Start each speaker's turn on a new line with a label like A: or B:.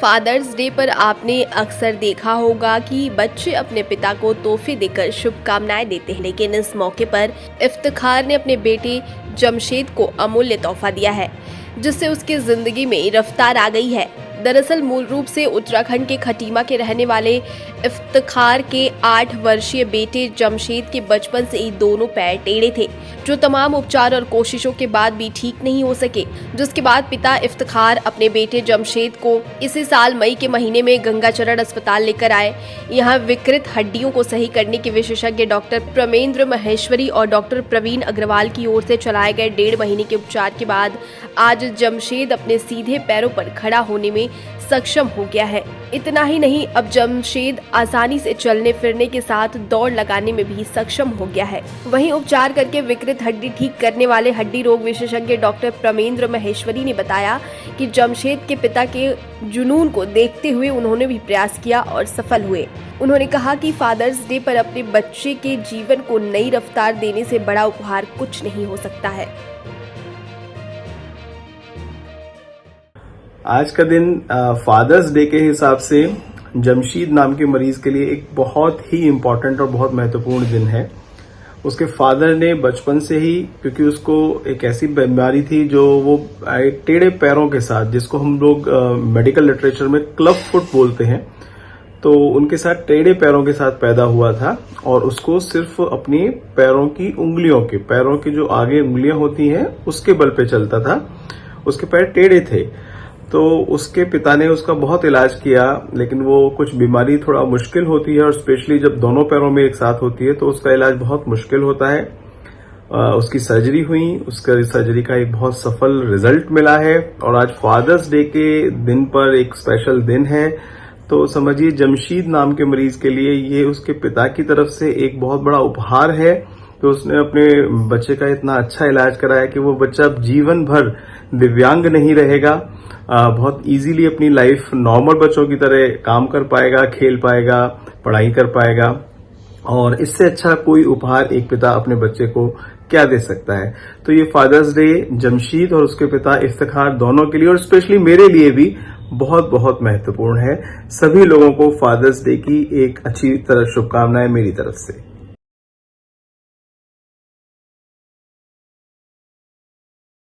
A: Fathers day पर आपने अक्सर देखा होगा कि बच्चे अपने पिता को तोहफे देकर शुभकामनाएं देते हैं, लेकिन इस मौके पर इफ्तिखार ने अपने बेटे जमशेद को अमूल्य तोहफा दिया है, जिससे उसकी जिंदगी में रफ्तार आ गई है। दरअसल मूल रूप से उत्तराखंड के खटीमा के रहने वाले इफ्तिखार के 8 वर्षीय बेटे जमशेद के बचपन से ही दोनों पैर टेढ़े थे, जो तमाम उपचार और कोशिशों के बाद भी ठीक नहीं हो सके, जिसके बाद पिता इफ्तिखार अपने बेटे जमशेद को इसी साल मई के महीने में गंगाचरण अस्पताल लेकर आए। यहाँ विकृत हड्डियों को सही करने के विशेषज्ञ डॉक्टर प्रमेंद्र महेश्वरी और डॉक्टर प्रवीण अग्रवाल की ओर से चलाए गए 1.5 महीने के उपचार के बाद आज जमशेद अपने सीधे पैरों पर खड़ा होने में सक्षम हो गया है। इतना ही नहीं, अब जमशेद आसानी से चलने फिरने के साथ दौड़ लगाने में भी सक्षम हो गया है। वहीं उपचार करके विकृत हड्डी ठीक करने वाले हड्डी रोग विशेषज्ञ डॉक्टर प्रमेंद्र महेश्वरी ने बताया कि जमशेद के पिता के जुनून को देखते हुए उन्होंने भी प्रयास किया और सफल हुए। उन्होंने कहा कि फादर्स डे पर अपने बच्चे के जीवन को नई रफ्तार देने से बड़ा उपहार कुछ नहीं हो सकता है।
B: आज का दिन फादर्स डे के हिसाब से जमशेद नाम के मरीज के लिए एक बहुत ही इम्पोर्टेंट और बहुत महत्वपूर्ण दिन है। उसके फादर ने बचपन से ही, क्योंकि उसको एक ऐसी बीमारी थी जो वो टेढ़े पैरों के साथ, जिसको हम लोग मेडिकल लिटरेचर में क्लब फुट बोलते हैं, तो उनके साथ टेढ़े पैरों के साथ पैदा हुआ था और उसको सिर्फ अपनी पैरों की उंगलियों के, पैरों की जो आगे उंगलियां होती हैं उसके बल पे चलता था। उसके पैर टेढ़े थे, तो उसके पिता ने उसका बहुत इलाज किया, लेकिन वो कुछ बीमारी थोड़ा मुश्किल होती है और स्पेशली जब दोनों पैरों में एक साथ होती है तो उसका इलाज बहुत मुश्किल होता है। उसकी सर्जरी हुई, उसका सर्जरी का एक बहुत सफल रिजल्ट मिला है और आज फादर्स डे के दिन पर एक स्पेशल दिन है। तो समझिए जमशेद नाम के मरीज के लिए ये उसके पिता की तरफ से एक बहुत बड़ा उपहार है कि उसने अपने बच्चे का इतना अच्छा इलाज कराया कि वो बच्चा जीवन भर दिव्यांग नहीं रहेगा, बहुत इजीली अपनी लाइफ नॉर्मल बच्चों की तरह काम कर पाएगा, खेल पाएगा, पढ़ाई कर पाएगा। और इससे अच्छा कोई उपहार एक पिता अपने बच्चे को क्या दे सकता है। तो ये फादर्स डे जमशेद और उसके पिता इफ्तिखार दोनों के लिए और स्पेशली मेरे लिए भी बहुत बहुत महत्वपूर्ण है। सभी लोगों को फादर्स डे की एक अच्छी तरह शुभकामनाएं मेरी तरफ से।